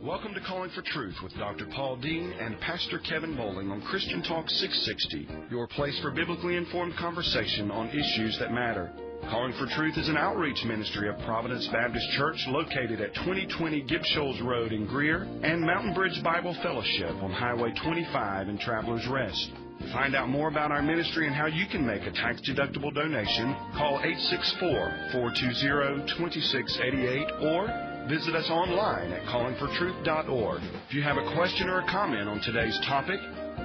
Welcome to Calling for Truth with Dr. Paul Dean and Pastor Kevin Bowling on Christian Talk 660, your place for biblically informed conversation on issues that matter. Calling for Truth is an outreach ministry of Providence Baptist Church located at 2020 Gibb Shoals Road in Greer and Mountain Bridge Bible Fellowship on Highway 25 in Travelers Rest. To find out more about our ministry and how you can make a tax-deductible donation, call 864-420-2688 or visit us online at callingfortruth.org. If you have a question or a comment on today's topic,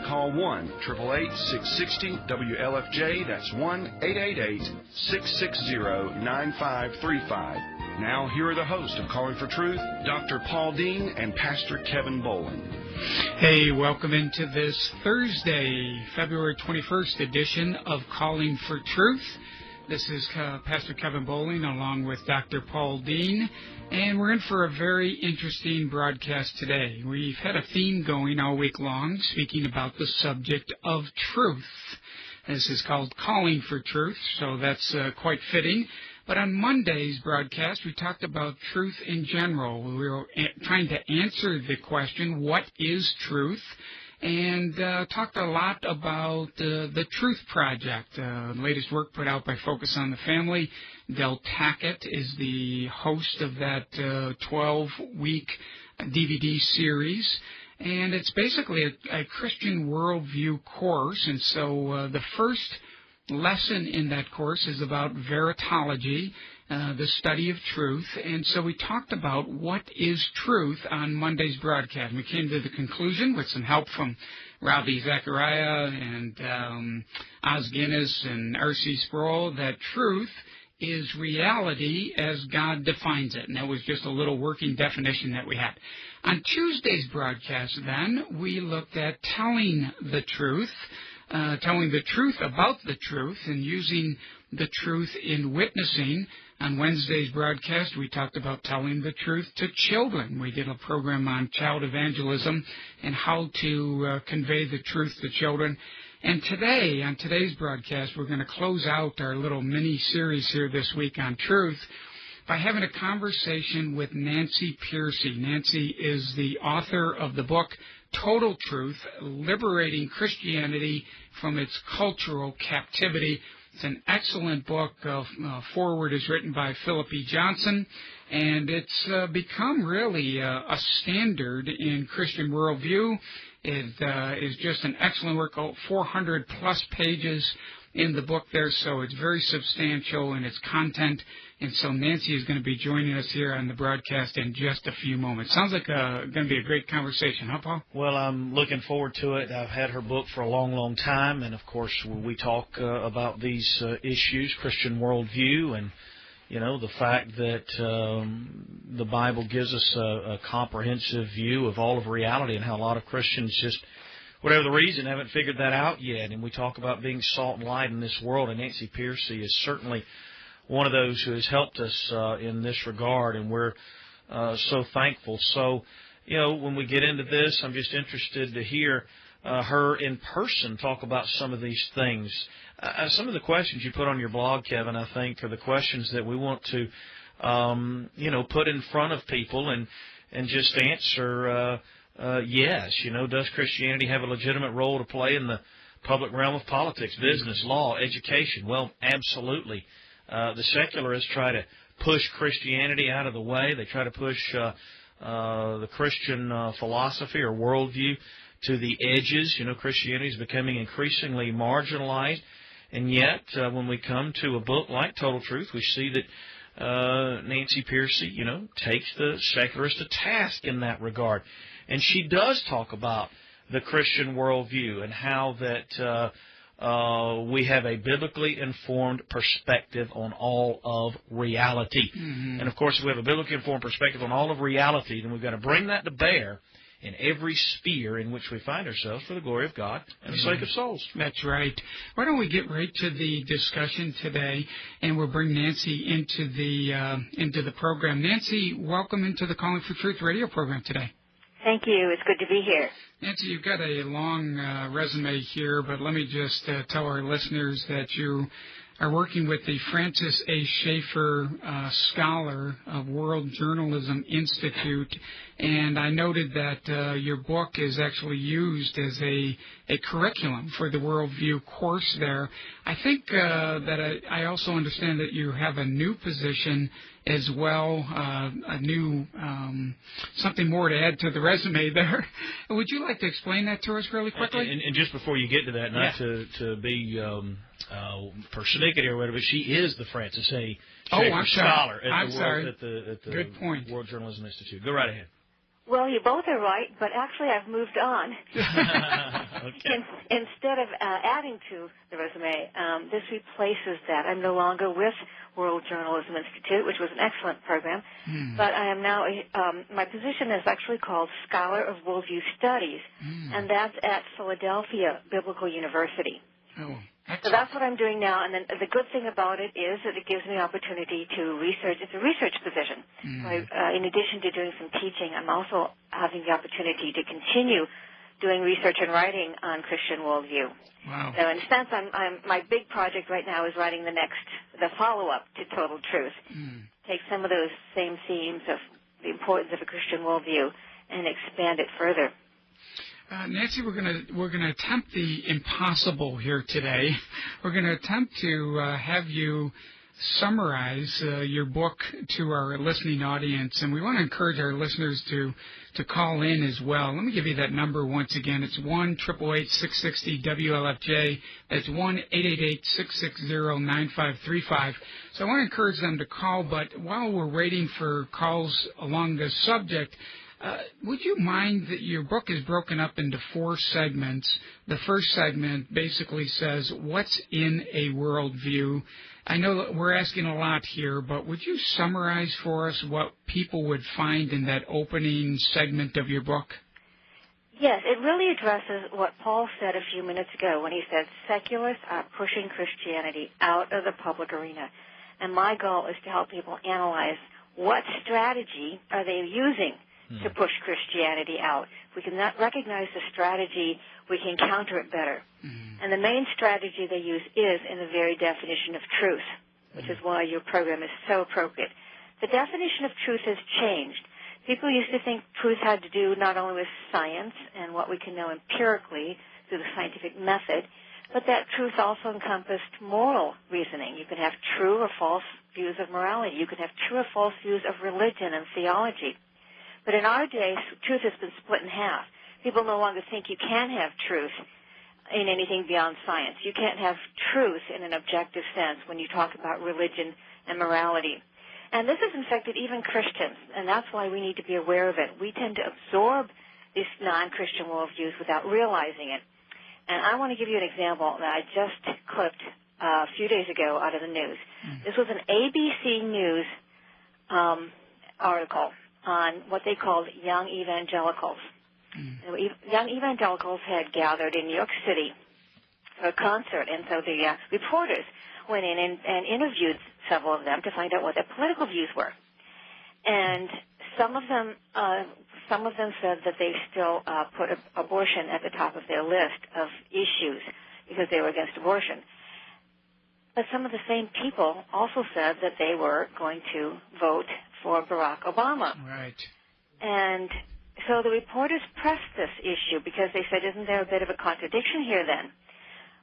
call 1-888-660-WLFJ. That's 1-888-660-9535. Now, here are the hosts of Calling for Truth, Dr. Paul Dean and Pastor Kevin Bowling. Hey, welcome into this Thursday, February 21st edition of Calling for Truth. This is Pastor Kevin Bowling along with Dr. Paul Dean, and we're in for a very interesting broadcast today. We've had a theme going all week long, speaking about the subject of truth. This is called Calling for Truth, so that's quite fitting. But on Monday's broadcast, we talked about truth in general. We were trying to answer the question, what is truth? And talked a lot about the Truth Project, latest work put out by Focus on the Family. Del Tackett is the host of that 12-week DVD series. And it's basically a Christian worldview course. And so the first lesson in that course is about veritology, the study of truth. And so we talked about what is truth on Monday's broadcast. We came to the conclusion, with some help from Ravi Zachariah and Oz Guinness and R.C. Sproul, that truth is reality as God defines it. And that was just a little working definition that we had. On Tuesday's broadcast, then, we looked at telling the truth about the truth and using the truth in witnessing. On Wednesday's broadcast, we talked about telling the truth to children. We did a program on child evangelism and how to convey the truth to children. And today, on today's broadcast, we're going to close out our little mini-series here this week on truth by having a conversation with Nancy Pearcey. Nancy is the author of the book Total Truth, Liberating Christianity from Its Cultural Captivity. It's an excellent book. Foreword is written by Philip E. Johnson, and it's become really a standard in Christian worldview. It is just an excellent work, 400-plus pages in the book there, so it's very substantial in its content. And so Nancy is going to be joining us here on the broadcast in just a few moments. Sounds like going to be a great conversation, huh, Paul? Well, I'm looking forward to it. I've had her book for a long, long time, and of course we talk about these issues, Christian worldview, and the fact that the Bible gives us a comprehensive view of all of reality, and how a lot of Christians just, whatever the reason, haven't figured that out yet. And we talk about being salt and light in this world, and Nancy Pearcey is certainly one of those who has helped us in this regard, and we're so thankful. So, when we get into this, I'm just interested to hear her in person talk about some of these things. Some of the questions you put on your blog, Kevin, I think, are the questions that we want to, put in front of people and just answer yes. Does Christianity have a legitimate role to play in the public realm of politics, business, law, education? Well, absolutely. The secularists try to push Christianity out of the way. They try to push the Christian philosophy or worldview to the edges. Christianity is becoming increasingly marginalized. And yet, when we come to a book like Total Truth, we see that Nancy Pearcey, takes the secularists to task in that regard. And she does talk about the Christian worldview and how that we have a biblically informed perspective on all of reality. Mm-hmm. And, of course, if we have a biblically informed perspective on all of reality, then we've got to bring that to bear in every sphere in which we find ourselves for the glory of God and the sake of souls. That's right. Why don't we get right to the discussion today, and we'll bring Nancy into the program. Nancy, welcome into the Calling for Truth radio program today. Thank you. It's good to be here. Nancy, you've got a long resume here, but let me just tell our listeners that you are working with the Francis A. Schaeffer Scholar of World Journalism Institute, and I noted that your book is actually used as a curriculum for the Worldview course there. I think that I also understand that you have a new position as well, a new something more to add to the resume there. Would you like to explain that to us really quickly? And just before you get to that, not to be persnickety or whatever, but she is the Francis A. Schaeffer Scholar at the Good point. World Journalism Institute. Go right ahead. Well, you both are right, but actually I've moved on. Okay. Instead of adding to the resume, this replaces that. I'm no longer with World Journalism Institute, which was an excellent program, but I am now, my position is actually called Scholar of Worldview Studies, and that's at Philadelphia Biblical University. Oh. So that's what I'm doing now, and then the good thing about it is that it gives me opportunity to research. It's a research position. So in addition to doing some teaching, I'm also having the opportunity to continue doing research and writing on Christian worldview. Wow. So in a sense, my big project right now is writing the follow-up to Total Truth. Take some of those same themes of the importance of a Christian worldview and expand it further. Nancy, we're gonna attempt the impossible here today. We're going to attempt to have you summarize your book to our listening audience, and we want to encourage our listeners to call in as well. Let me give you that number once again. It's 1-888-660-WLFJ. That's 1-888-660-9535. So I want to encourage them to call, but while we're waiting for calls along this subject, would you mind that your book is broken up into 4 segments? The first segment basically says, what's in a worldview? I know that we're asking a lot here, but would you summarize for us what people would find in that opening segment of your book? Yes, it really addresses what Paul said a few minutes ago when he said secularists are pushing Christianity out of the public arena. And my goal is to help people analyze what strategy are they using to push Christianity out. If we can recognize the strategy, we can counter it better. And the main strategy they use is in the very definition of truth, which is why your program is so appropriate. The definition of truth has changed. People used to think truth had to do not only with science and what we can know empirically through the scientific method, but that truth also encompassed moral reasoning. You can have true or false views of morality. You can have true or false views of religion and theology. But in our day, truth has been split in half. People no longer think you can have truth in anything beyond science. You can't have truth in an objective sense when you talk about religion and morality. And this has infected even Christians, and that's why we need to be aware of it. We tend to absorb these non-Christian worldviews without realizing it. And I want to give you an example that I just clipped a few days ago out of the news. This was an ABC News article on what they called young evangelicals. Young evangelicals had gathered in New York City for a concert, and so the reporters went in and interviewed several of them to find out what their political views were. And some of them said that they still put abortion at the top of their list of issues because they were against abortion. But some of the same people also said that they were going to vote for Barack Obama. Right. And so the reporters pressed this issue because they said, isn't there a bit of a contradiction here then?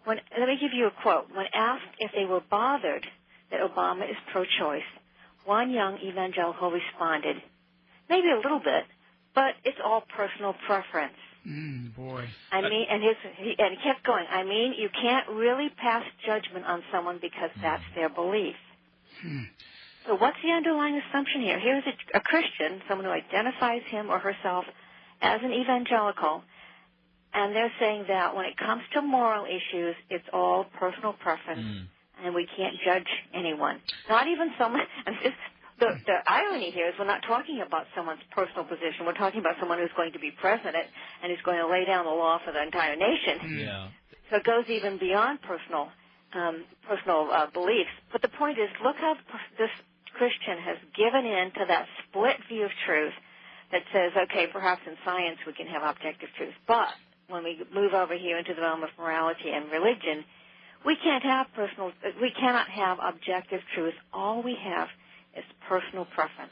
Let me give you a quote. When asked if they were bothered that Obama is pro-choice, one young evangelical responded, maybe a little bit, but it's all personal preference. Boy. I mean, and he kept going, I mean, you can't really pass judgment on someone because that's their belief. So what's the underlying assumption here? Here's a Christian, someone who identifies him or herself as an evangelical, and they're saying that when it comes to moral issues, it's all personal preference, and we can't judge anyone. Not even someone. The irony here is we're not talking about someone's personal position. We're talking about someone who's going to be president and who's going to lay down the law for the entire nation. Yeah. So it goes even beyond personal beliefs. But the point is, look how this Christian has given in to that split view of truth that says, okay, perhaps in science we can have objective truth, but when we move over here into the realm of morality and religion, We cannot have objective truth. All we have is personal preference.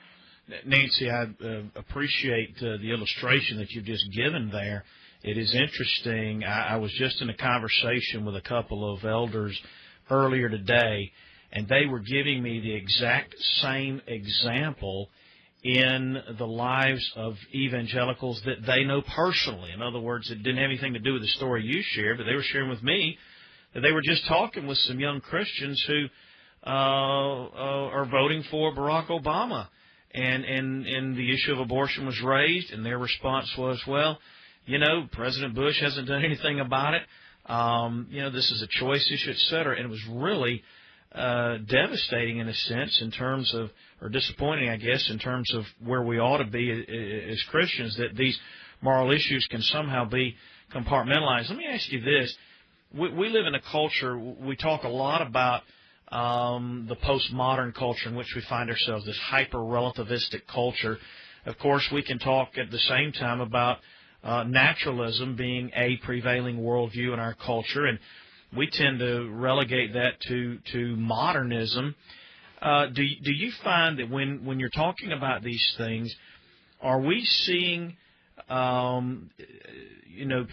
Nancy, I appreciate the illustration that you've just given there. It is interesting. I was just in a conversation with a couple of elders earlier today, and they were giving me the exact same example in the lives of evangelicals that they know personally. In other words, it didn't have anything to do with the story you shared, but they were sharing with me that they were just talking with some young Christians who are voting for Barack Obama. And the issue of abortion was raised, and their response was, well, President Bush hasn't done anything about it. This is a choice issue, et cetera. And it was really devastating in a sense in terms of, or disappointing, I guess, in terms of where we ought to be as Christians, that these moral issues can somehow be compartmentalized. Let me ask you this. We live in a culture, we talk a lot about the postmodern culture in which we find ourselves, this hyper-relativistic culture. Of course, we can talk at the same time about naturalism being a prevailing worldview in our culture, and we tend to relegate that to modernism. Do you find that when you're talking about these things, are we seeing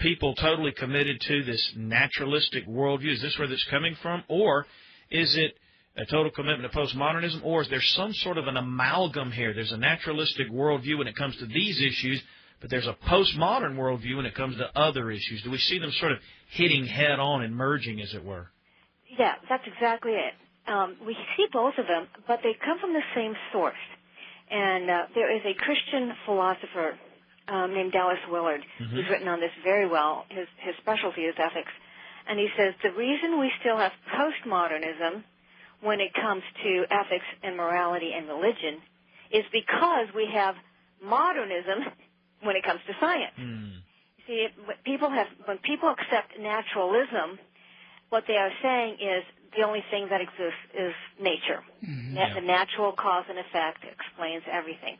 people totally committed to this naturalistic worldview? Is this where that's coming from? Or is it a total commitment to postmodernism? Or is there some sort of an amalgam here? There's a naturalistic worldview when it comes to these issues, but there's a postmodern worldview when it comes to other issues. Do we see them sort of hitting head on and merging, as it were? Yeah, that's exactly it. We see both of them, but they come from the same source. And there is a Christian philosopher named Dallas Willard who's written on this very well. His specialty is ethics. And he says the reason we still have postmodernism when it comes to ethics and morality and religion is because we have modernism when it comes to science. See, when people accept naturalism, what they are saying is the only thing that exists is nature. The natural cause and effect explains everything.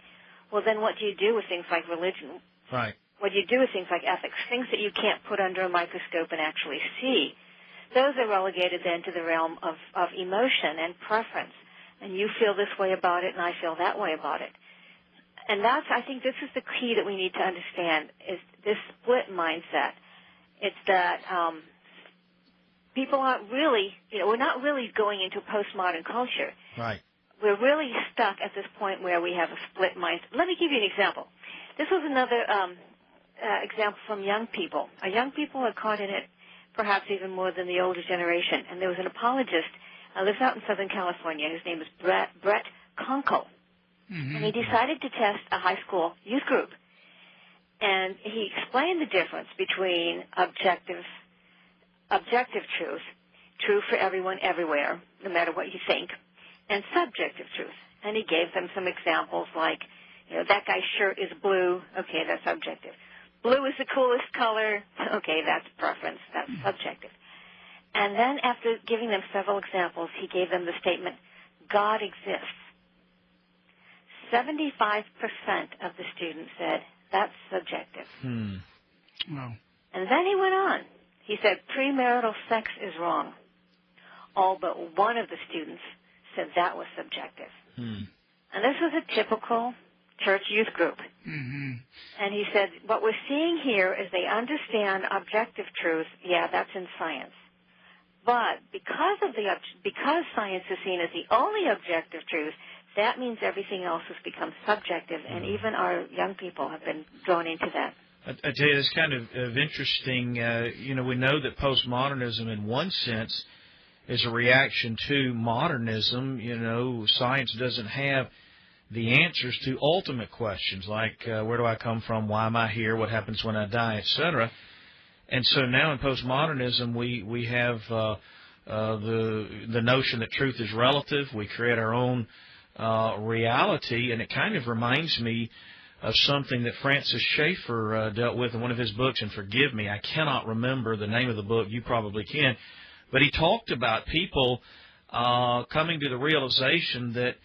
Well, then what do you do with things like religion? Right. What do you do with things like ethics? Things that you can't put under a microscope and actually see. Those are relegated then to the realm of emotion and preference. And you feel this way about it, and I feel that way about it. And I think this is the key that we need to understand, is this split mindset. It's that people aren't really, we're not really going into postmodern culture. Right. We're really stuck at this point where we have a split mindset. Let me give you an example. This was another example from young people. Young people are caught in it perhaps even more than the older generation. And there was an apologist lives out in Southern California. His name is Brett Conkle. And he decided to test a high school youth group. And he explained the difference between objective truth, true for everyone everywhere, no matter what you think, and subjective truth. And he gave them some examples like, that guy's shirt is blue. Okay, that's objective. Blue is the coolest color. Okay, that's preference. That's subjective. And then after giving them several examples, he gave them the statement, God exists. 75% of the students said, that's subjective. Wow. And then he went on. He said, premarital sex is wrong. All but one of the students said that was subjective. And this was a typical church youth group. And he said, what we're seeing here is they understand objective truth. Yeah, that's in science. But because science is seen as the only objective truth, that means everything else has become subjective, and even our young people have been drawn into that. I tell you, it's kind of interesting. We know that postmodernism, in one sense, is a reaction to modernism. Science doesn't have the answers to ultimate questions like where do I come from, why am I here, what happens when I die, etc. And so now in postmodernism, we have the notion that truth is relative. We create our own reality, and it kind of reminds me of something that Francis Schaeffer dealt with in one of his books, and forgive me, I cannot remember the name of the book, you probably can, but he talked about people coming to the realization that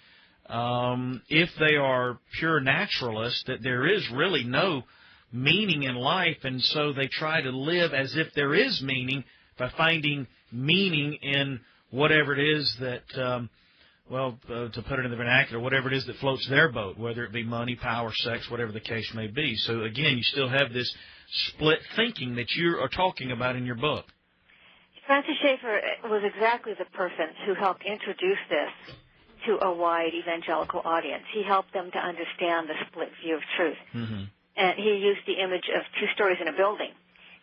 if they are pure naturalists, that there is really no meaning in life, and so they try to live as if there is meaning by finding meaning in whatever it is that, to put it in the vernacular, whatever it is that floats their boat, whether it be money, power, sex, whatever the case may be. So, again, you still have this split thinking that you are talking about in your book. Francis Schaeffer was exactly the person who helped introduce this to a wide evangelical audience. He helped them to understand the split view of truth. Mm-hmm. And he used the image of two stories in a building.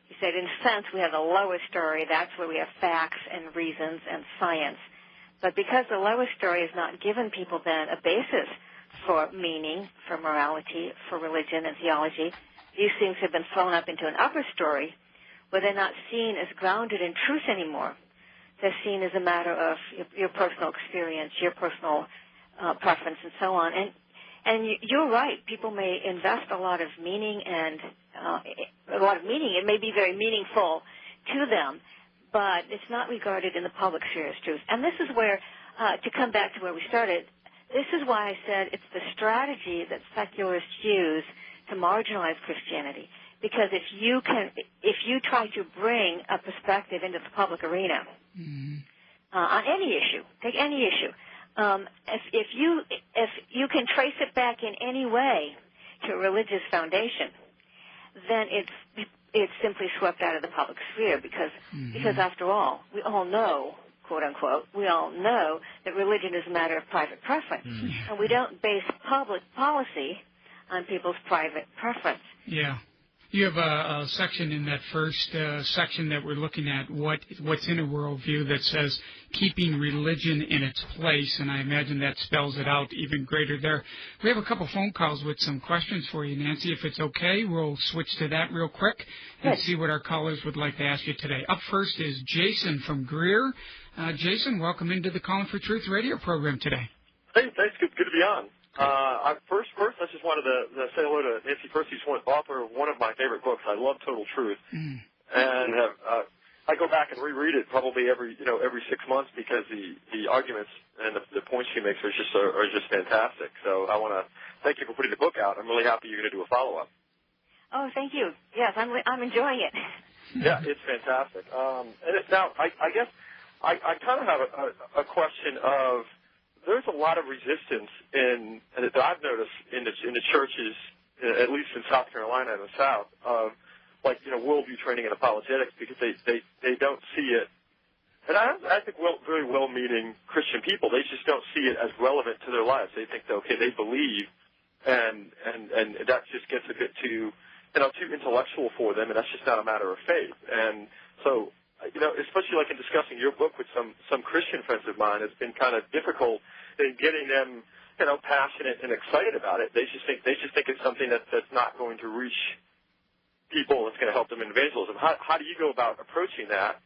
He said, in a sense, we have the lowest story. That's where we have facts and reasons and science. But because the lowest story has not given people then a basis for meaning, for morality, for religion and theology, these things have been thrown up into an upper story where they're not seen as grounded in truth anymore. They're seen as a matter of your personal experience, your personal preference, and so on. And you're right. People may invest a lot of meaning and It may be very meaningful to them, but it's not regarded in the public sphere as truth. And this is where, to come back to where we started, this is why I said it's the strategy that secularists use to marginalize Christianity. Because if you try to bring a perspective into the public arena on any issue, take any issue, if you can trace it back in any way to a religious foundation, then it's simply swept out of the public sphere because after all, we all know, quote unquote, we all know that religion is a matter of private preference, and we don't base public policy on people's private preference. Yeah. You have a section in that first section that we're looking at, what's in a worldview, that says keeping religion in its place, and I imagine that spells it out even greater there. We have a couple phone calls with some questions for you, Nancy. If it's okay, we'll switch to that real quick and see what our callers would like to ask you today. Up first is Jason from Greer. Jason, welcome into the Calling for Truth radio program today. Hey, thanks. Good to be on. First, I just wanted to say hello to Nancy Pearcey, author of one of my favorite books. I love Total Truth, and I go back and reread it probably every 6 months because the arguments and the points she makes are just fantastic. So I want to thank you for putting the book out. I'm really happy you're going to do a follow-up. Oh, thank you. Yes, I'm enjoying it. Yeah, it's fantastic. And now I guess I kind of have a question of. There's a lot of resistance that I've noticed in the churches, at least in South Carolina and the South, of worldview training and apologetics because they don't see it. And I think very well-meaning Christian people, they just don't see it as relevant to their lives. They think that, okay, they believe, and that just gets a bit too intellectual for them, and that's just not a matter of faith. And so, especially in discussing your book with some Christian friends of mine, it's been kind of difficult in getting them, passionate and excited about it. They just think it's something that's not going to reach people. It's going to help them in evangelism. How do you go about approaching that?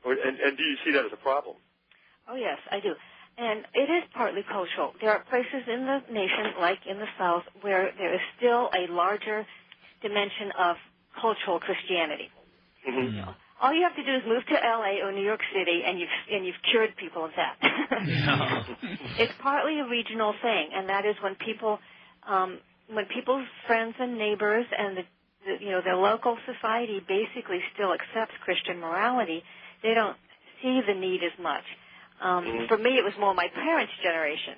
And do you see that as a problem? Oh yes, I do. And it is partly cultural. There are places in the nation, like in the South, where there is still a larger dimension of cultural Christianity. Mm-hmm. All you have to do is move to L.A. or New York City, and you've cured people of that. It's partly a regional thing, and that is when people's friends and neighbors and their local society basically still accepts Christian morality, they don't see the need as much. For me, it was more my parents' generation.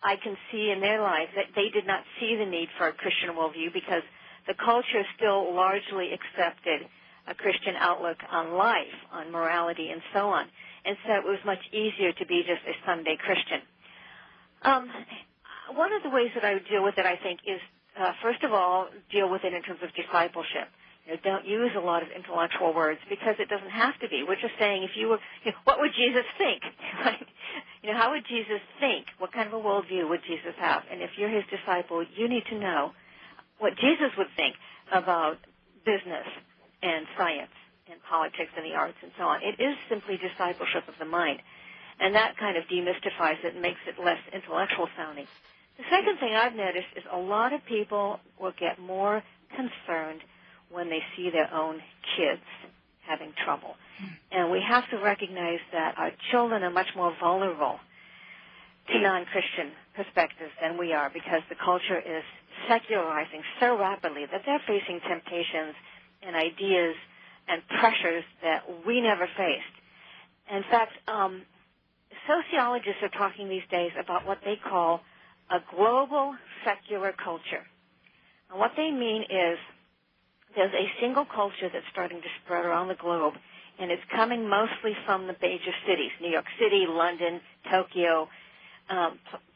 I can see in their lives that they did not see the need for a Christian worldview because the culture still largely accepted a Christian outlook on life, on morality, and so on. And so it was much easier to be just a Sunday Christian. One of the ways that I would deal with it, I think, is, first of all, deal with it in terms of discipleship. Don't use a lot of intellectual words because it doesn't have to be. We're just saying what would Jesus think? Right? How would Jesus think? What kind of a worldview would Jesus have? And if you're his disciple, you need to know what Jesus would think about business and science and politics and the arts and so on. It is simply discipleship of the mind. And that kind of demystifies it and makes it less intellectual sounding. The second thing I've noticed is a lot of people will get more concerned when they see their own kids having trouble. And we have to recognize that our children are much more vulnerable to non-Christian perspectives than we are because the culture is secularizing so rapidly that they're facing temptations and ideas and pressures that we never faced. In fact, sociologists are talking these days about what they call a global secular culture. And what they mean is there's a single culture that's starting to spread around the globe, and it's coming mostly from the major cities, New York City, London, Tokyo,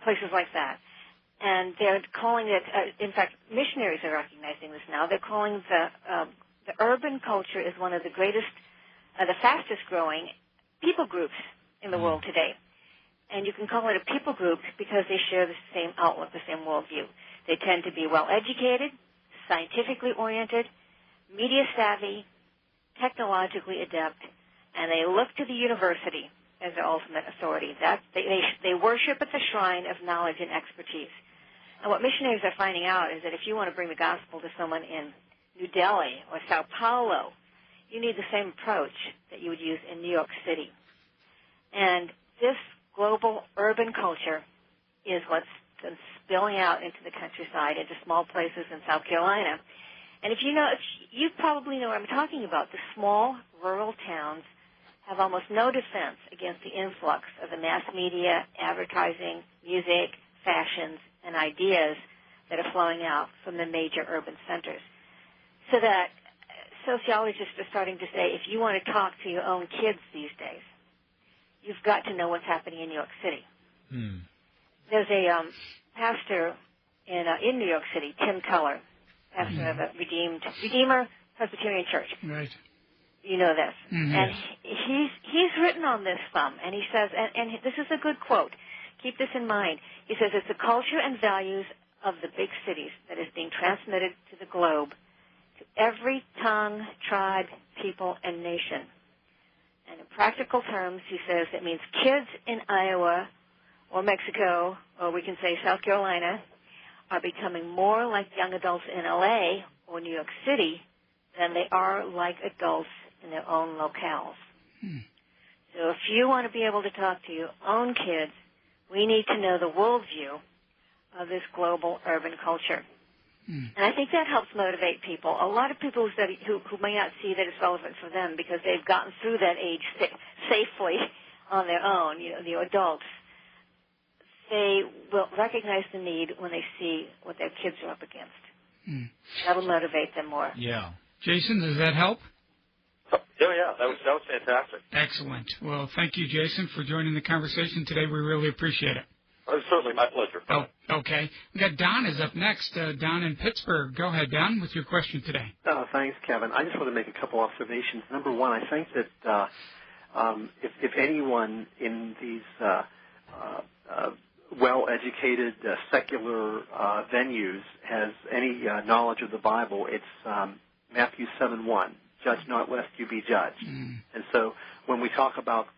places like that. And they're calling it, in fact, missionaries are recognizing this now. They're calling the urban culture is one of the greatest, the fastest growing people groups in the world today. And you can call it a people group because they share the same outlook, the same worldview. They tend to be well-educated, scientifically oriented, media savvy, technologically adept, and they look to the university as their ultimate authority. They worship at the shrine of knowledge and expertise. And what missionaries are finding out is that if you want to bring the gospel to someone in New Delhi or Sao Paulo, you need the same approach that you would use in New York City. And this global urban culture is what's been spilling out into the countryside, into small places in South Carolina. And if you probably know what I'm talking about. The small rural towns have almost no defense against the influx of the mass media, advertising, music, fashions, and ideas that are flowing out from the major urban centers. So that sociologists are starting to say if you want to talk to your own kids these days, you've got to know what's happening in New York City. There's a pastor in New York City, Tim Keller, pastor of a Redeemer Presbyterian Church. Right. You know this. And he's written on this some, and he says, and this is a good quote, keep this in mind. He says, it's the culture and values of the big cities that is being transmitted to the globe, to every tongue, tribe, people, and nation. And in practical terms, he says, it means kids in Iowa or Mexico, or we can say South Carolina, are becoming more like young adults in L.A. or New York City than they are like adults in their own locales. So if you want to be able to talk to your own kids, we need to know the worldview of this global urban culture. And I think that helps motivate people. A lot of people who may not see that it's relevant for them because they've gotten through that age safely on their own, the adults, they will recognize the need when they see what their kids are up against. That'll motivate them more. Yeah. Jason, does that help? Yeah, that was fantastic. Excellent. Well, thank you, Jason, for joining the conversation today. We really appreciate it. Certainly, my pleasure. Oh, okay. We got Don is up next. Don in Pittsburgh. Go ahead, Don, with your question today. Thanks, Kevin. I just want to make a couple observations. Number one, I think that if anyone in these well-educated, secular venues has any knowledge of the Bible, it's Matthew 7:1. Judge not, lest you be judged. And so when we talk about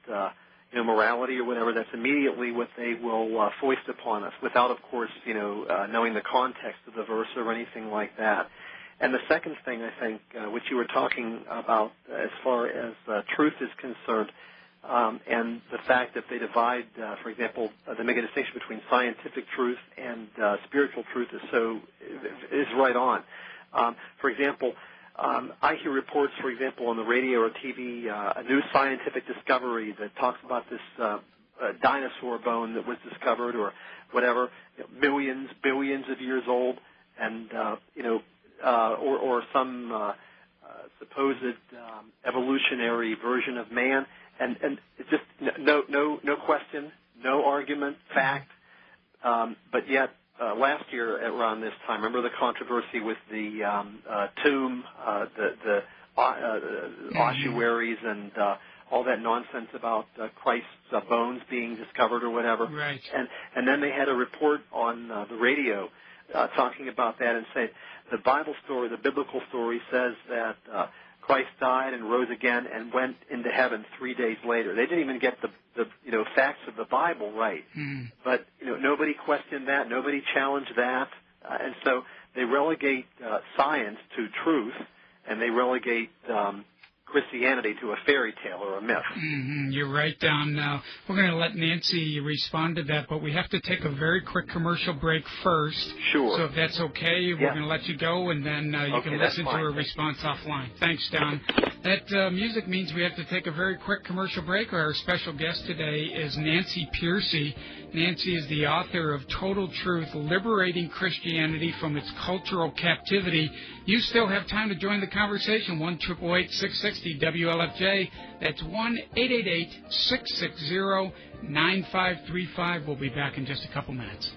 morality or whatever, that's immediately what they will foist upon us without, of course, knowing the context of the verse or anything like that. And the second thing, I think, which you were talking about as far as truth is concerned, and the fact that they divide, for example, they make a distinction between scientific truth and spiritual truth is right on. For example, I hear reports, for example, on the radio or TV, a new scientific discovery that talks about this dinosaur bone that was discovered or whatever, millions, billions of years old, and or some supposed evolutionary version of man, and it's just no question, no argument, fact, but yet. Last year around this time, remember the controversy with the tomb, the ossuaries, and all that nonsense about Christ's bones being discovered or whatever. Right. And then they had a report on the radio talking about that and saying the Bible story, the biblical story, says that Christ died and rose again and went into heaven 3 days later. They didn't even get the facts of the Bible right. But nobody questioned that. Nobody challenged that. And so they relegate science to truth, and they relegate Christianity to a fairy tale or a myth. You're right, Don. We're going to let Nancy respond to that, but we have to take a very quick commercial break first. Sure. So if that's okay, we're going to let you go, and then you can listen to her response offline. Thanks, Don. That music means we have to take a very quick commercial break. Our special guest today is Nancy Pearcey. Nancy is the author of Total Truth, Liberating Christianity from Its Cultural Captivity. You still have time to join the conversation. 1-888-660-WLFJ. That's 1-888-660-9535. We'll be back in just a couple minutes.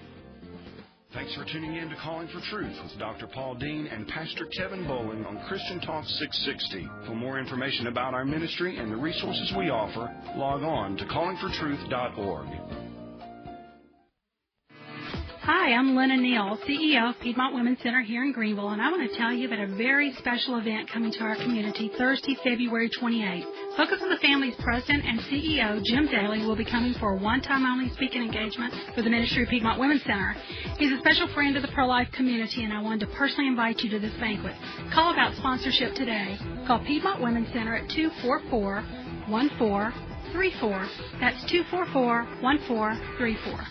Thanks for tuning in to Calling for Truth with Dr. Paul Dean and Pastor Kevin Bowling on Christian Talk 660. For more information about our ministry and the resources we offer, log on to callingfortruth.org. Hi, I'm Lynn Neal, CEO of Piedmont Women's Center here in Greenville, and I want to tell you about a very special event coming to our community Thursday, February 28th. Focus on the Family's President and CEO, Jim Daly, will be coming for a one-time-only speaking engagement for the ministry of Piedmont Women's Center. He's a special friend of the pro-life community, and I wanted to personally invite you to this banquet. Call about sponsorship today. Call Piedmont Women's Center at 244-1434. That's 244-1434.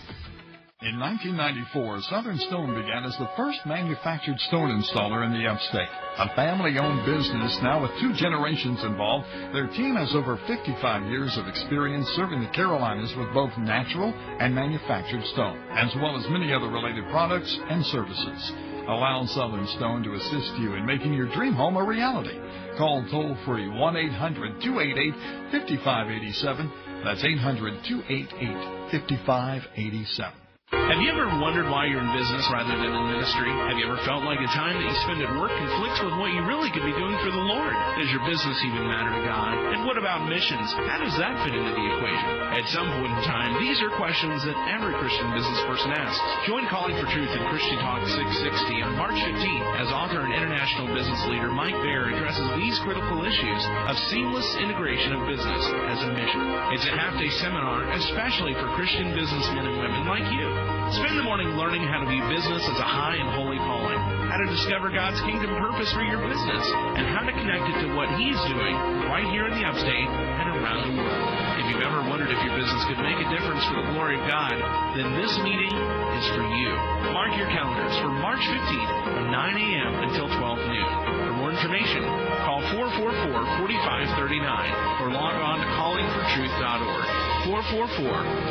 In 1994, Southern Stone began as the first manufactured stone installer in the upstate. A family-owned business now with 2 generations involved, their team has over 55 years of experience serving the Carolinas with both natural and manufactured stone, as well as many other related products and services. Allow Southern Stone to assist you in making your dream home a reality. Call toll-free 1-800-288-5587. That's 800-288-5587. Have you ever wondered why you're in business rather than in ministry? Have you ever felt like the time that you spend at work conflicts with what you really could be doing for the Lord? Does your business even matter to God? And what about missions? How does that fit into the equation? At some point in time, these are questions that every Christian business person asks. Join Calling for Truth in Christian Talk 660 on March 15th as author and international business leader Mike Baer addresses these critical issues of seamless integration of business as a mission. It's a half-day seminar especially for Christian businessmen and women like you. Spend the morning learning how to view business as a high and holy calling, how to discover God's kingdom purpose for your business, and how to connect it to what He's doing right here in the upstate and around the world. If you've ever wondered if your business could make a difference for the glory of God, then this meeting is for you. Mark your calendars for March 15th from 9 a.m. until 12 noon. For more information, call 444-4539 or log on to callingfortruth.org.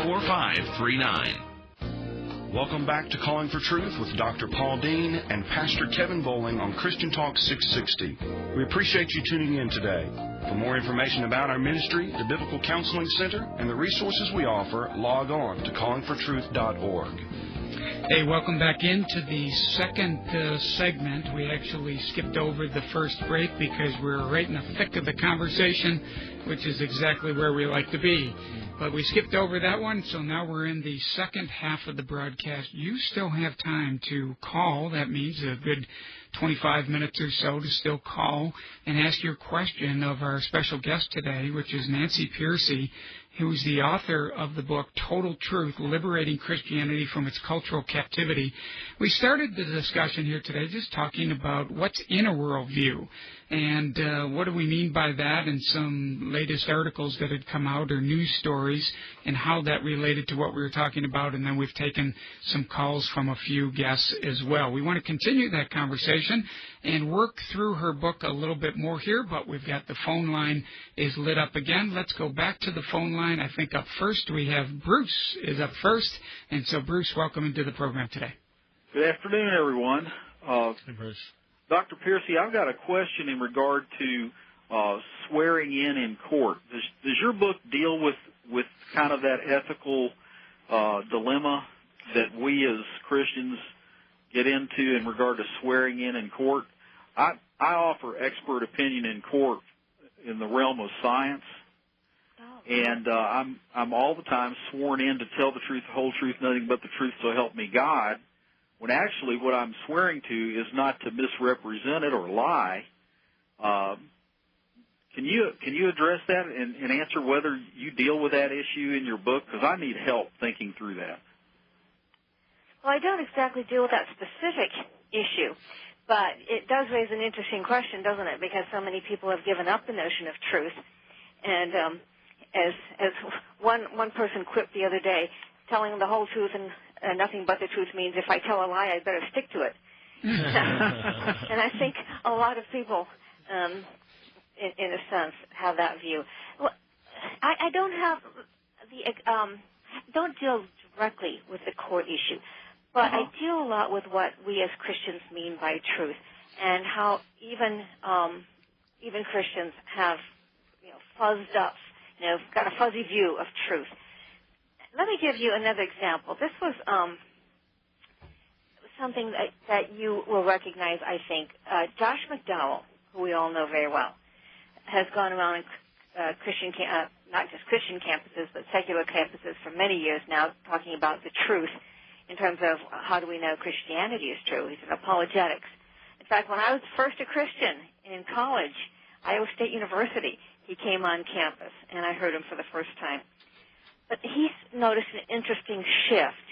444-4539. Welcome back to Calling for Truth with Dr. Paul Dean and Pastor Kevin Bowling on Christian Talk 660. We appreciate you tuning in today. For more information about our ministry, the Biblical Counseling Center, and the resources we offer, log on to callingfortruth.org. Hey, welcome back into the second segment. We actually skipped over the first break because we were right in the thick of the conversation, which is exactly where we like to be. But we skipped over that one, so now we're in the second half of the broadcast. You still have time to call. That means a good 25 minutes or so to still call and ask your question of our special guest today, which is Nancy Pearcey, who is the author of the book Total Truth, Liberating Christianity from Its Cultural Captivity. We started the discussion here today just talking about what's in a worldview and what do we mean by that, and some latest articles that had come out or news stories and how that related to what we were talking about, and then we've taken some calls from a few guests as well. We want to continue that conversation and work through her book a little bit more here, but we've got the phone line is lit up again. Let's go back to the phone line. I think up first we have Bruce is up first, and so Bruce, welcome into the program today. Good afternoon, everyone. Hey, Bruce. Dr. Pearcey, I've got a question in regard to swearing in court. Does your book deal with kind of that ethical dilemma that we as Christians get into in regard to swearing in court? I offer expert opinion in court in the realm of science, and I'm all the time sworn in to tell the truth, the whole truth, nothing but the truth, so help me God, when actually what I'm swearing to is not to misrepresent it or lie. Can you address that and answer whether you deal with that issue in your book? Because I need help thinking through that. Well, I don't exactly deal with that specific issue, but it does raise an interesting question, doesn't it? Because so many people have given up the notion of truth. And as one person quipped the other day, telling the whole truth and nothing but the truth means if I tell a lie, I better stick to it. And I think a lot of people in a sense, have that view. Well, I don't have don't deal directly with the court issue, but I deal a lot with what we as Christians mean by truth, and how even Christians have fuzzed up, got a fuzzy view of truth. Let me give you another example. This was something that you will recognize, I think. Josh McDowell, who we all know very well, has gone around Christian, not just Christian campuses, but secular campuses for many years now, talking about the truth in terms of how do we know Christianity is true. He's an apologetics. In fact, when I was first a Christian in college, Iowa State University, he came on campus, and I heard him for the first time. But he's noticed an interesting shift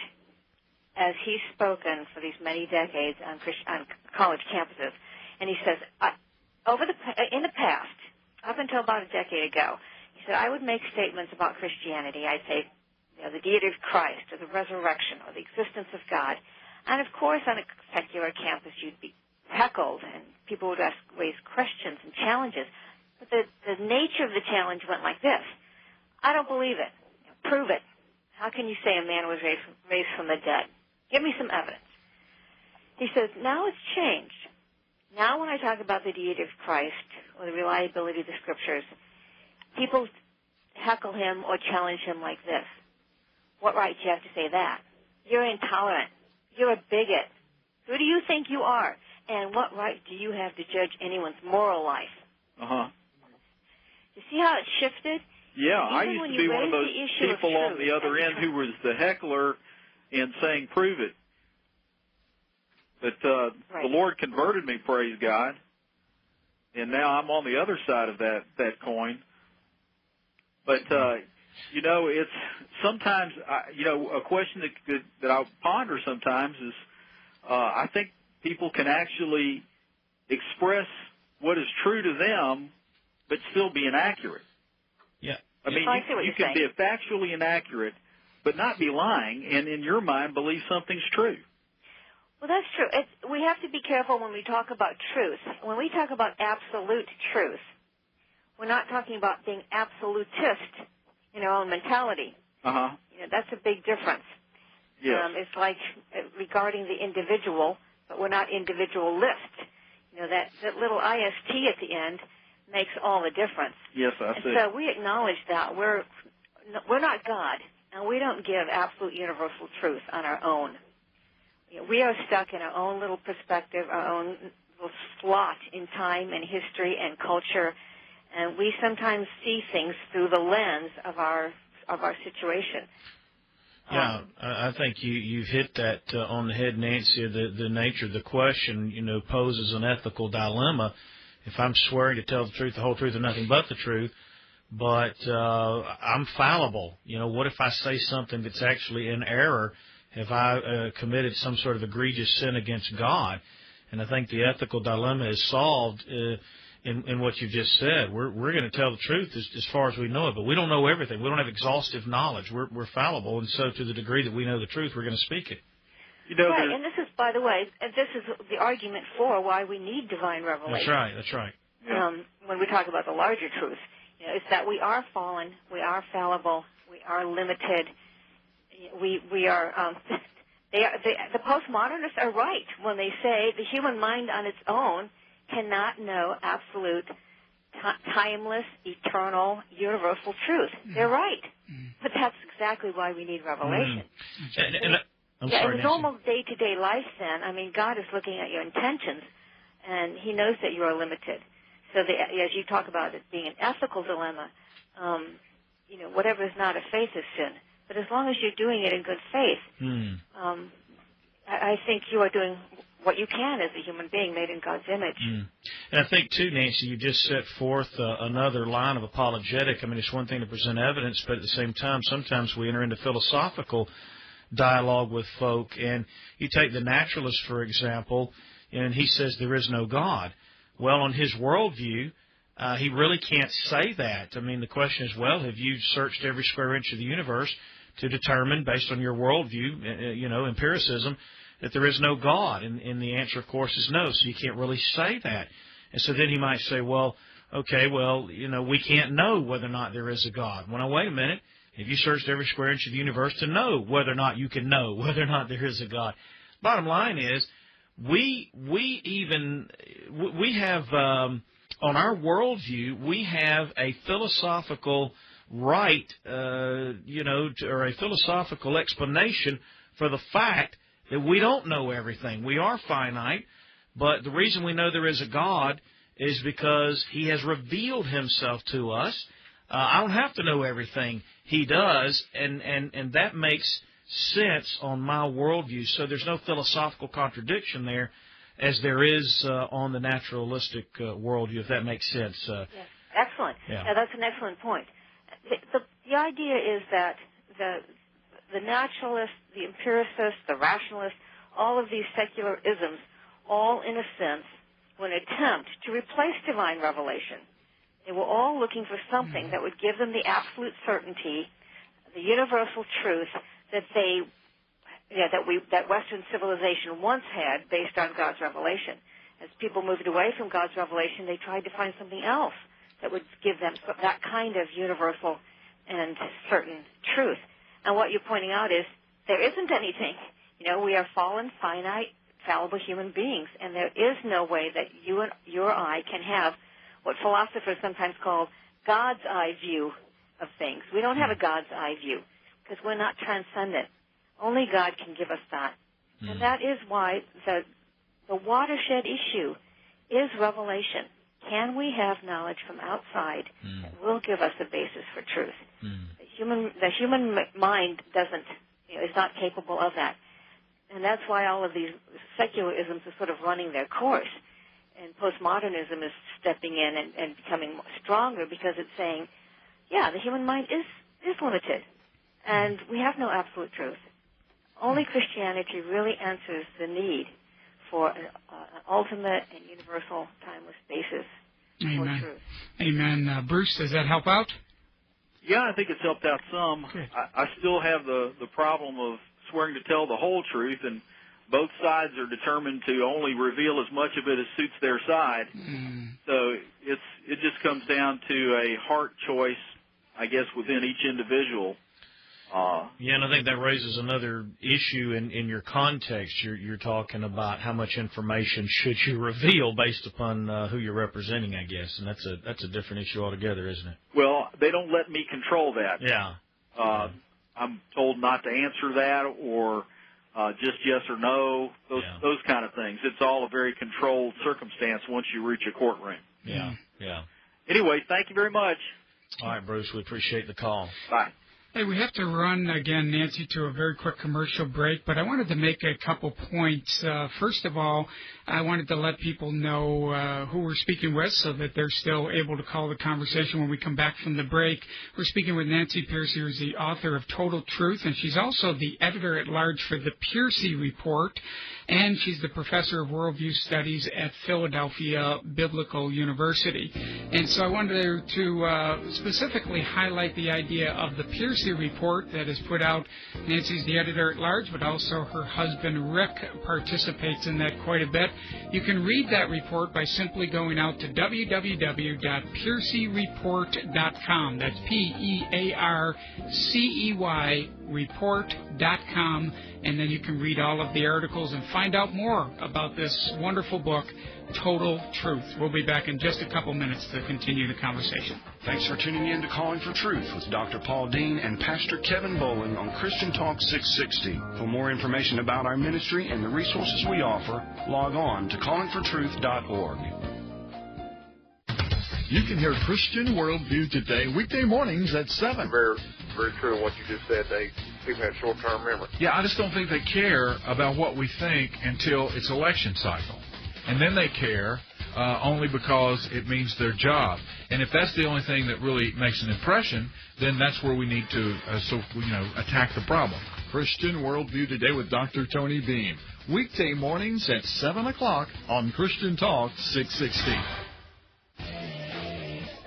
as he's spoken for these many decades on college campuses. And he says, in the past, up until about a decade ago, he said, I would make statements about Christianity. I'd say, the deity of Christ, or the resurrection, or the existence of God. And, of course, on a secular campus, you'd be heckled, and people would raise questions and challenges. But the nature of the challenge went like this. I don't believe it. Prove it. How can you say a man was raised from the dead? Give me some evidence. He says, now it's changed. Now when I talk about the deity of Christ or the reliability of the Scriptures, people heckle him or challenge him like this. What right do you have to say that? You're intolerant. You're a bigot. Who do you think you are? And what right do you have to judge anyone's moral life? You see how it shifted? Yeah, I used to be one of those people on the other end who was the heckler and saying, prove it. But the Lord converted me, praise God. And now I'm on the other side of that coin. But, it's sometimes, a question that I ponder sometimes is, I think people can actually express what is true to them, but still be inaccurate. Yeah. I mean, you can be factually inaccurate, but not be lying, and in your mind believe something's true. Well, that's true. We have to be careful when we talk about truth. When we talk about absolute truth, we're not talking about being absolutist in our own mentality. That's a big difference. Yes. It's like regarding the individual, but we're not individualist. That little IST at the end makes all the difference. Yes, I see. So we acknowledge that we're not God, and we don't give absolute universal truth on our own. We are stuck in our own little perspective, our own little slot in time and history and culture, and we sometimes see things through the lens of our situation. Yeah, I think you've hit that on the head, Nancy. The nature of the question, poses an ethical dilemma. If I'm swearing to tell the truth, the whole truth, and nothing but the truth, but I'm fallible. What if I say something that's actually in error? Have I committed some sort of egregious sin against God? And I think the ethical dilemma is solved in what you just said. We're going to tell the truth as far as we know it, but we don't know everything. We don't have exhaustive knowledge. We're fallible, and so to the degree that we know the truth, we're going to speak it. Right, and this is, by the way, this is the argument for why we need divine revelation. That's right. When we talk about the larger truth, it's that we are fallen, we are fallible, we are limited, we are. The postmodernists are right when they say the human mind on its own cannot know absolute, timeless, eternal, universal truth. They're right, but that's exactly why we need revelation. I'm sorry, in the normal day-to-day life, then, God is looking at your intentions, and He knows that you are limited. So, as you talk about it being an ethical dilemma, whatever is not of faith is sin. But as long as you're doing it in good faith, I think you are doing what you can as a human being made in God's image. And I think, too, Nancy, you just set forth another line of apologetic. It's one thing to present evidence, but at the same time, sometimes we enter into philosophical dialogue with folk. And you take the naturalist, for example, and he says there is no God. Well, on his worldview, he really can't say that. The question is, well, have you searched every square inch of the universe to determine, based on your worldview, empiricism, that there is no God? And the answer, of course, is no. So you can't really say that. And so then he might say, well, okay, well, we can't know whether or not there is a God. Well, now, wait a minute. If you searched every square inch of the universe to know whether or not you can know whether or not there is a God. Bottom line is, we have, on our worldview, we have a philosophical right, or a philosophical explanation for the fact that we don't know everything. We are finite, but the reason we know there is a God is because He has revealed Himself to us. I don't have to know everything He does, and that makes sense on my worldview. So there's no philosophical contradiction there, as there is on the naturalistic worldview, if that makes sense. Yes, excellent. Yeah. That's an excellent point. The idea is that the naturalists, the empiricists, the rationalists, all of these secular isms, all in a sense, were an attempt to replace divine revelation. They were all looking for something that would give them the absolute certainty, the universal truth that that Western civilization once had based on God's revelation. As people moved away from God's revelation, they tried to find something else that would give them that kind of universal and certain truth. And what you're pointing out is there isn't anything. We are fallen, finite, fallible human beings, and there is no way that you or I can have what philosophers sometimes call God's eye view of things. We don't have a God's eye view because we're not transcendent. Only God can give us that. And that is why the watershed issue is revelation. Can we have knowledge from outside that will give us a basis for truth? The human mind is not capable of that. And that's why all of these secularisms are sort of running their course. And postmodernism is stepping in and becoming stronger because it's saying, the human mind is limited. And we have no absolute truth. Only Christianity really answers the need for an ultimate and universal, timeless basis for truth. Amen. Bruce, does that help out? Yeah, I think it's helped out some. I still have the problem of swearing to tell the whole truth, and both sides are determined to only reveal as much of it as suits their side. So it just comes down to a heart choice, I guess, within each individual. And I think that raises another issue in your context. You're talking about how much information should you reveal based upon who you're representing, I guess, and that's a different issue altogether, isn't it? Well, they don't let me control that. Yeah. I'm told not to answer that or just yes or no, those kind of things. It's all a very controlled circumstance once you reach a courtroom. Yeah. Anyway, thank you very much. All right, Bruce, we appreciate the call. Bye. Hey, we have to run again, Nancy, to a very quick commercial break, but I wanted to make a couple points. First of all, I wanted to let people know who we're speaking with so that they're still able to call the conversation when we come back from the break. We're speaking with Nancy Pearcey, who's the author of Total Truth, and she's also the editor-at-large for the Pearcey Report, and she's the professor of worldview studies at Philadelphia Biblical University. And so I wanted to specifically highlight the idea of the Pearcey Report that is put out. Nancy's the editor-at-large, but also her husband Rick participates in that quite a bit. You can read that report by simply going out to www.pearceyreport.com. That's Pearcey report.com, and then you can read all of the articles and find out more about this wonderful book, Total Truth. We'll be back in just a couple minutes to continue the conversation. Thanks for tuning in to Calling for Truth with Dr. Paul Dean and Pastor Kevin Bowling on Christian Talk 660. For more information about our ministry and the resources we offer, log on to callingfortruth.org. You can hear Christian Worldview Today weekday mornings at 7. Very, very true in what you just said. People have short-term memory. Yeah, I just don't think they care about what we think until it's election cycle. And then they care only because it means their job. And if that's the only thing that really makes an impression, then that's where we need to attack the problem. Christian Worldview Today with Dr. Tony Beam. Weekday mornings at 7 o'clock on Christian Talk 660.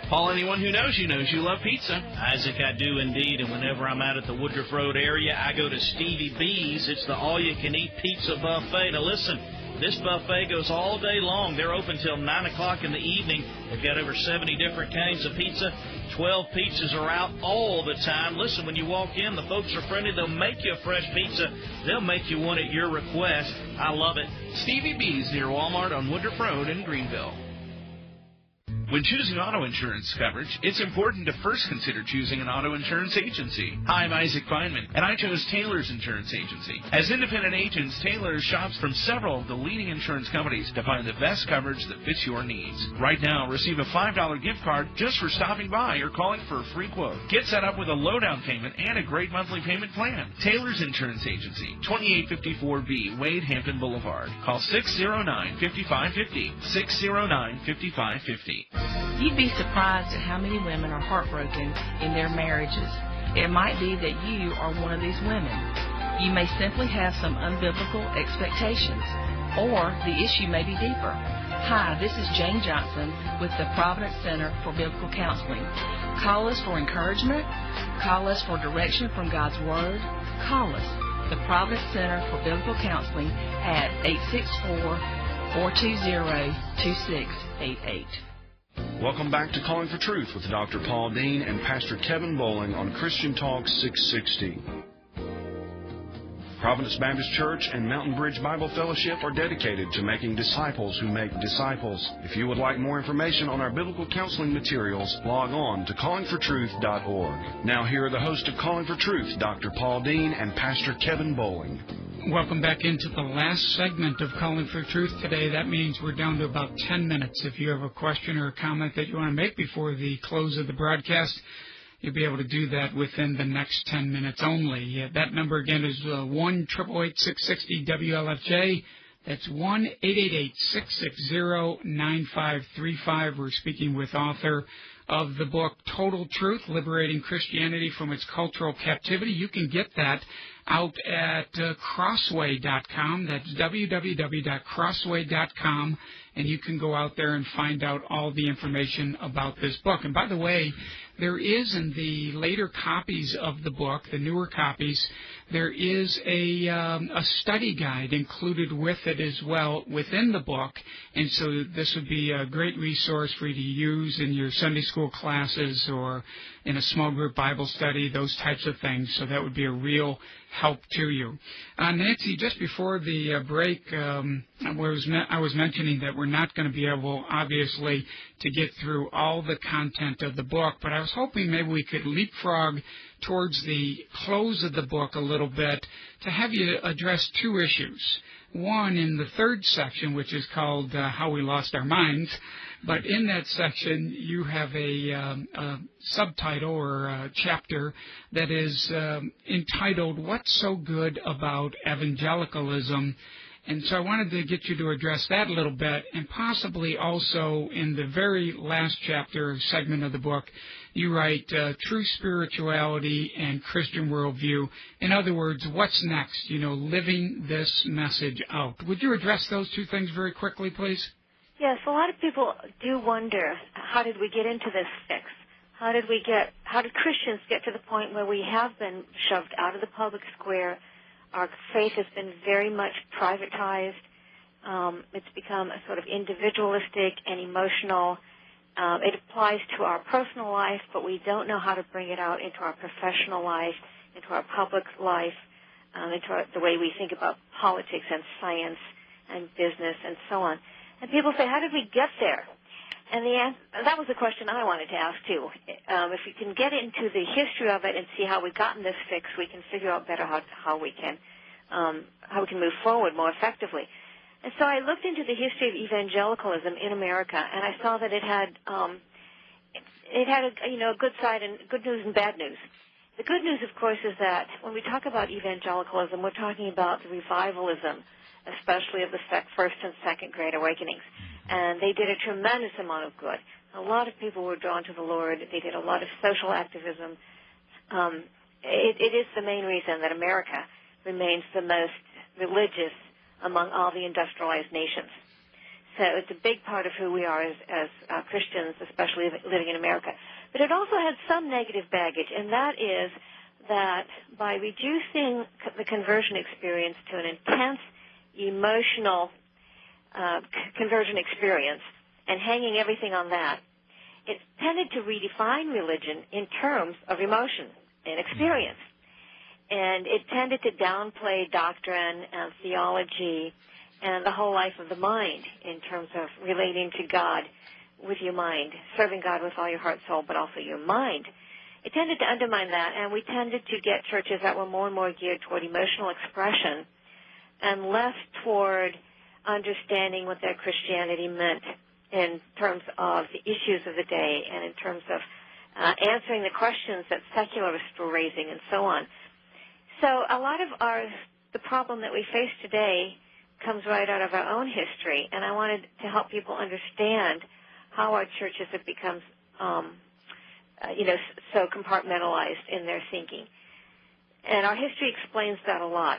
Paul, anyone who knows you love pizza. Isaac, I do indeed, and whenever I'm out at the Woodruff Road area, I go to Stevie B's. It's the all-you-can-eat pizza buffet. Now listen, This buffet goes all day long. They're open till 9 o'clock in the evening. They've got over 70 different kinds of pizza. 12 pizzas are out all the time. Listen, when you walk in, the folks are friendly. They'll make you a fresh pizza. They'll make you one at your request. I love it. Stevie B's near Walmart on Woodruff Road in Greenville. When choosing auto insurance coverage, it's important to first consider choosing an auto insurance agency. Hi, I'm Isaac Feynman, and I chose Taylor's Insurance Agency. As independent agents, Taylor shops from several of the leading insurance companies to find the best coverage that fits your needs. Right now, receive a $5 gift card just for stopping by or calling for a free quote. Get set up with a low down payment and a great monthly payment plan. Taylor's Insurance Agency, 2854B Wade Hampton Boulevard. Call 609-5550, 609-5550. You'd be surprised at how many women are heartbroken in their marriages. It might be that you are one of these women. You may simply have some unbiblical expectations, or the issue may be deeper. Hi, this is Jane Johnson with the Providence Center for Biblical Counseling. Call us for encouragement. Call us for direction from God's Word. Call us, the Providence Center for Biblical Counseling, at 864-420-2688. Welcome back to Calling for Truth with Dr. Paul Dean and Pastor Kevin Bowling on Christian Talk 660. Providence Baptist Church and Mountain Bridge Bible Fellowship are dedicated to making disciples who make disciples. If you would like more information on our biblical counseling materials, log on to callingfortruth.org. Now here are the hosts of Calling for Truth, Dr. Paul Dean and Pastor Kevin Bowling. Welcome back into the last segment of Calling for Truth today. That means we're down to about 10 minutes. If you have a question or a comment that you want to make before the close of the broadcast, you'll be able to do that within the next 10 minutes only. That number again is 1-888-660-WLFJ. That's 1-888-660-9535. We're speaking with author of the book Total Truth, Liberating Christianity from Its Cultural Captivity. You can get that out at crossway.com. That's www.crossway.com, and you can go out there and find out all the information about this book. And by the way, there is in the later copies of the book, the newer copies, there is a study guide included with it as well within the book. And so this would be a great resource for you to use in your Sunday school classes or in a small group Bible study, those types of things. So that would be a real help to you. Nancy, just before the break, I was mentioning that we're not going to be able, obviously, to get through all the content of the book, but I was hoping maybe we could leapfrog towards the close of the book a little bit to have you address two issues. One in the third section, which is called How We Lost Our Minds. But in that section, you have a subtitle or a chapter that is entitled, What's So Good About Evangelicalism? And so I wanted to get you to address that a little bit, and possibly also in the very last chapter, segment of the book, you write True Spirituality and Christian Worldview. In other words, what's next? Living this message out. Would you address those two things very quickly, please? Yes, a lot of people do wonder, how did we get into this fix? How did Christians get to the point where we have been shoved out of the public square? Our faith has been very much privatized. It's become a sort of individualistic and emotional. It applies to our personal life, but we don't know how to bring it out into our professional life, into our public life, into the way we think about politics and science and business and so on. And people say, how did we get there? And that was the question I wanted to ask, too. If we can get into the history of it and see how we've gotten this fix, we can figure out better how we can move forward more effectively. And so I looked into the history of evangelicalism in America, and I saw that it had a good side and good news and bad news. The good news, of course, is that when we talk about evangelicalism, we're talking about the revivalism, especially of the first and second Great Awakenings. And they did a tremendous amount of good. A lot of people were drawn to the Lord. They did a lot of social activism. It is the main reason that America remains the most religious among all the industrialized nations. So it's a big part of who we are as Christians, especially living in America. But it also had some negative baggage, and that is that by reducing the conversion experience to an intense, emotional conversion experience and hanging everything on that, it tended to redefine religion in terms of emotion and experience. And it tended to downplay doctrine and theology and the whole life of the mind in terms of relating to God with your mind, serving God with all your heart, soul, but also your mind. It tended to undermine that, and we tended to get churches that were more and more geared toward emotional expression and less toward understanding what their Christianity meant in terms of the issues of the day and in terms of answering the questions that secularists were raising and so on. So a lot of the problem that we face today comes right out of our own history, and I wanted to help people understand how our churches have become so compartmentalized in their thinking. And our history explains that a lot.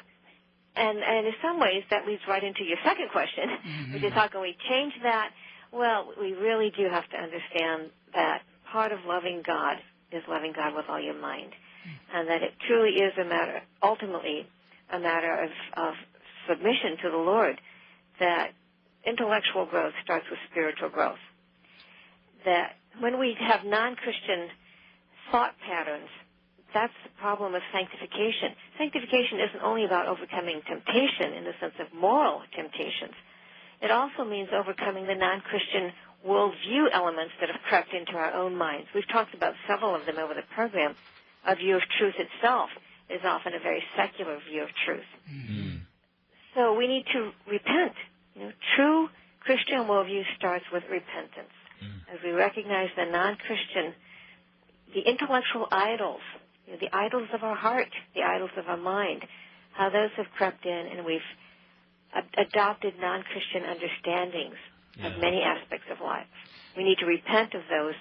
And in some ways, that leads right into your second question, which is how can we change that? Well, we really do have to understand that part of loving God is loving God with all your mind, and that it truly is ultimately a matter of submission to the Lord, that intellectual growth starts with spiritual growth, that when we have non-Christian thought patterns, that's the problem of sanctification. Sanctification isn't only about overcoming temptation in the sense of moral temptations. It also means overcoming the non-Christian worldview elements that have crept into our own minds. We've talked about several of them over the program. A view of truth itself is often a very secular view of truth. Mm-hmm. So we need to repent. True Christian worldview starts with repentance. As we recognize the non-Christian, the intellectual idols, the idols of our heart, the idols of our mind, how those have crept in, and we've adopted non-Christian understandings of many aspects of life. We need to repent of those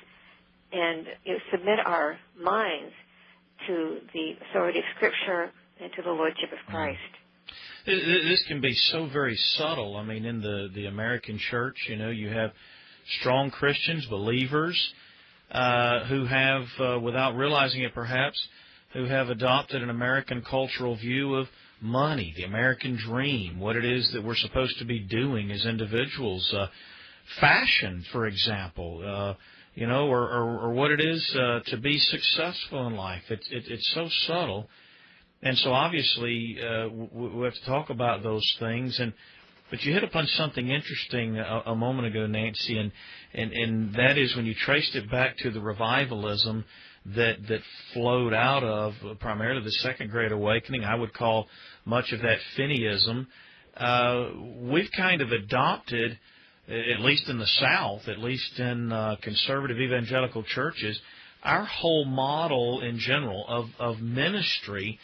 and submit our minds to the authority of Scripture and to the Lordship of Christ. This can be so very subtle. I mean, in the American church, you have strong Christians, believers, who have, without realizing it perhaps, who have adopted an American cultural view of money, the American dream, what it is that we're supposed to be doing as individuals, fashion, for example, or what it is to be successful in life. It's so subtle, and so obviously we have to talk about those things. But you hit upon something interesting a moment ago, Nancy, and that is when you traced it back to the revivalism that flowed out of primarily the Second Great Awakening. I would call much of that Finneyism. We've kind of adopted, at least in the South, at least in conservative evangelical churches, our whole model in general of ministry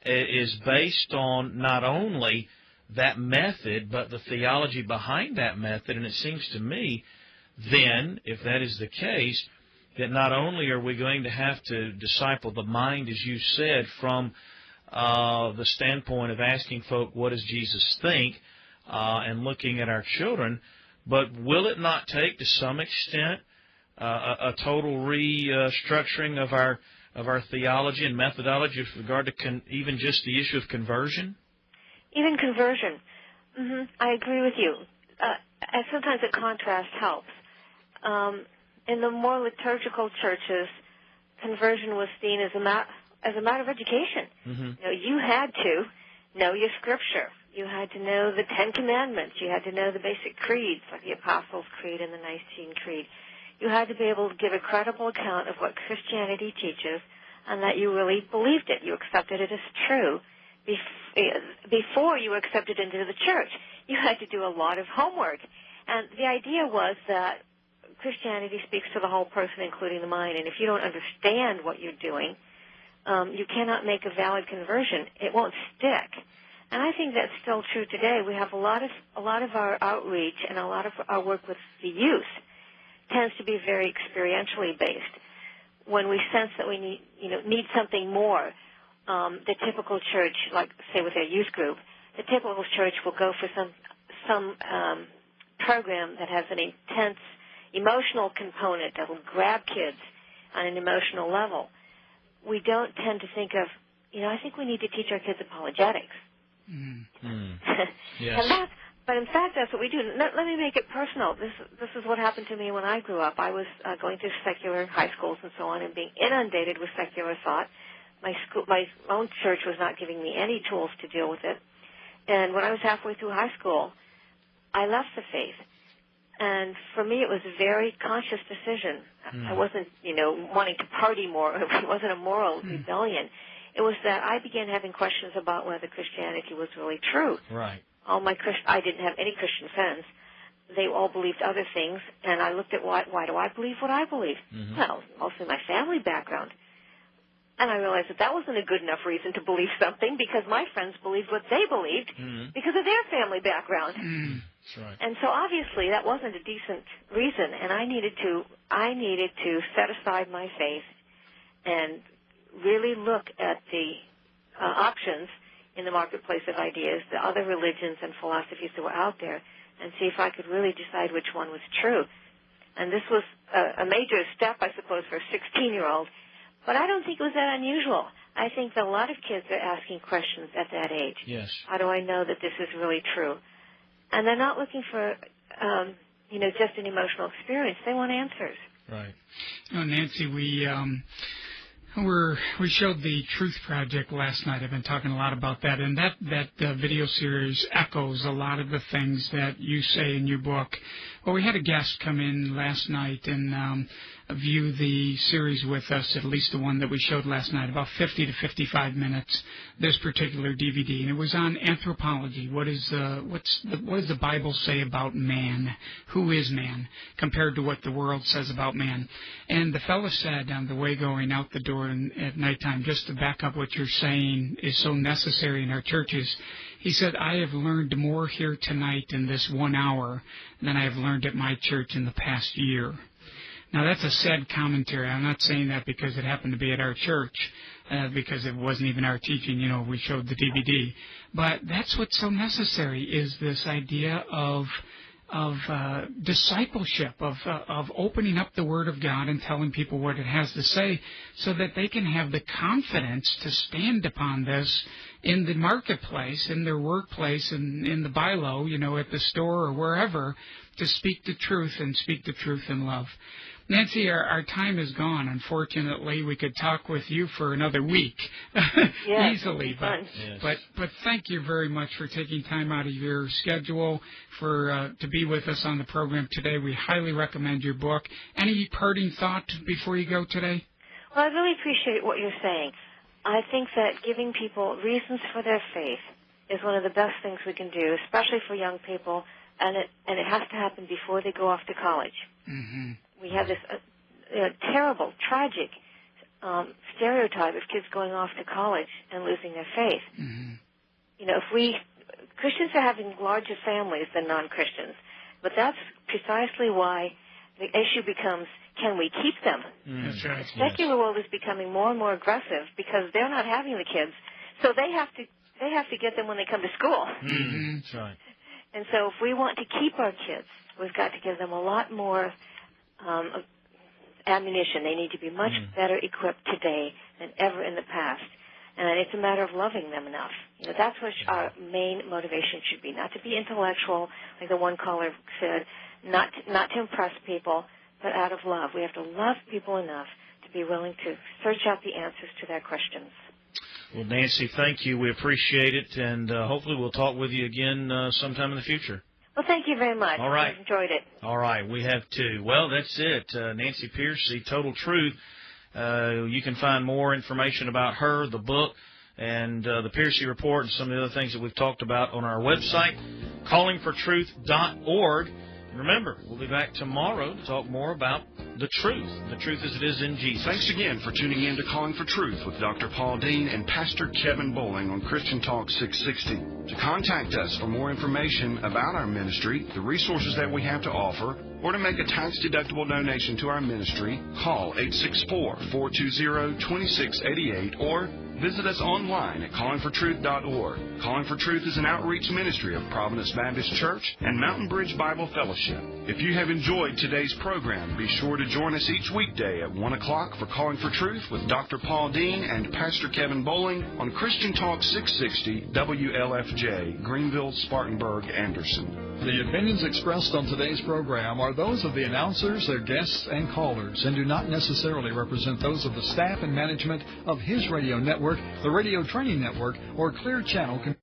is based on not only that method, but the theology behind that method. And it seems to me, then, if that is the case, that not only are we going to have to disciple the mind, as you said, from the standpoint of asking folk, what does Jesus think, and looking at our children, but will it not take, to some extent, a total restructuring of our theology and methodology with regard to even just the issue of conversion? Even conversion. Mm-hmm. I agree with you. And sometimes a contrast helps. In the more liturgical churches, conversion was seen as a matter of education. Mm-hmm. You had to know your Scripture. You had to know the Ten Commandments. You had to know the basic creeds, like the Apostles' Creed and the Nicene Creed. You had to be able to give a credible account of what Christianity teaches and that you really believed it. You accepted it as true. Before you were accepted into the church, you had to do a lot of homework. And the idea was that Christianity speaks to the whole person, including the mind. And if you don't understand what you're doing, you cannot make a valid conversion. It won't stick. And I think that's still true today. We have a lot of our outreach and a lot of our work with the youth tends to be very experientially based. When we sense that we need something more, the typical church, like say with their youth group, the typical church will go for some program that has an intense emotional component that will grab kids on an emotional level. We don't tend to think of, I think we need to teach our kids apologetics. Yes. And But in fact, that's what we do. Let me make it personal. This is what happened to me when I grew up. I was going through secular high schools and so on, and being inundated with secular thought. My own church was not giving me any tools to deal with it. And when I was halfway through high school, I left the faith. And for me, it was a very conscious decision. I wasn't, wanting to party more. It wasn't a moral rebellion. It was that I began having questions about whether Christianity was really true. Right. I didn't have any Christian friends. They all believed other things, and I looked at why do I believe what I believe? Mm-hmm. Well, mostly my family background. And I realized that wasn't a good enough reason to believe something, because my friends believed what they believed because of their family background. That's right. And so obviously that wasn't a decent reason, and I needed to set aside my faith and really look at the options in the marketplace of ideas, the other religions and philosophies that were out there, and see if I could really decide which one was true. And this was a major step, I suppose, for a 16-year-old. But I don't think it was that unusual. I think that a lot of kids are asking questions at that age. Yes. How do I know that this is really true? And they're not looking for, just an emotional experience. They want answers. Right. Nancy, we showed the Truth Project last night. I've been talking a lot about that, and that video series echoes a lot of the things that you say in your book. Well, we had a guest come in last night and view the series with us, at least the one that we showed last night, about 50 to 55 minutes, this particular DVD. And it was on anthropology. What does the Bible say about man? Who is man compared to what the world says about man? And the fellow said on the way going out the door at nighttime, just to back up what you're saying is so necessary in our churches, he said, I have learned more here tonight in this 1 hour than I have learned at my church in the past year. Now, that's a sad commentary. I'm not saying that because it happened to be at our church, because it wasn't even our teaching. We showed the DVD. But that's what's so necessary, is this idea of discipleship, of opening up the Word of God and telling people what it has to say, so that they can have the confidence to stand upon this in the marketplace, in their workplace, and in the bylaw, at the store or wherever, to speak the truth and speak the truth in love. Nancy, our time is gone. Unfortunately, we could talk with you for another week easily. But thank you very much for taking time out of your schedule to be with us on the program today. We highly recommend your book. Any parting thought before you go today? Well, I really appreciate what you're saying. I think that giving people reasons for their faith is one of the best things we can do, especially for young people, and it has to happen before they go off to college. Mm-hmm. We have this terrible, tragic stereotype of kids going off to college and losing their faith. Mm-hmm. Christians are having larger families than non-Christians, but that's precisely why the issue becomes, can we keep them? That's right. The secular world is becoming more and more aggressive because they're not having the kids, so they have to get them when they come to school. Mm-hmm. That's right. And so if we want to keep our kids, we've got to give them a lot more ammunition. They need to be much better equipped today than ever in the past. And it's a matter of loving them enough. That's what our main motivation should be, not to be intellectual, like the one caller said, not to impress people, but out of love. We have to love people enough to be willing to search out the answers to their questions. Well, Nancy, thank you. We appreciate it, and hopefully we'll talk with you again sometime in the future. Well, thank you very much. All right. I enjoyed it. All right. We have too. Well, that's it. Nancy Pearcey, Total Truth. You can find more information about her, the book, and the Pearcey Report, and some of the other things that we've talked about on our website, callingfortruth.org. And remember, we'll be back tomorrow to talk more about the truth as it is in Jesus. Thanks again for tuning in to Calling for Truth with Dr. Paul Dean and Pastor Kevin Bowling on Christian Talk 660. To contact us for more information about our ministry, the resources that we have to offer, or to make a tax-deductible donation to our ministry, call 864-420-2688 or Visit us online at callingfortruth.org. Calling for Truth is an outreach ministry of Providence Baptist Church and Mountain Bridge Bible Fellowship. If you have enjoyed today's program, be sure to join us each weekday at 1 o'clock for Calling for Truth with Dr. Paul Dean and Pastor Kevin Bowling on Christian Talk 660 WLFJ, Greenville, Spartanburg, Anderson. The opinions expressed on today's program are those of the announcers, their guests, and callers, and do not necessarily represent those of the staff and management of his radio network, the Radio Training Network, or Clear Channel.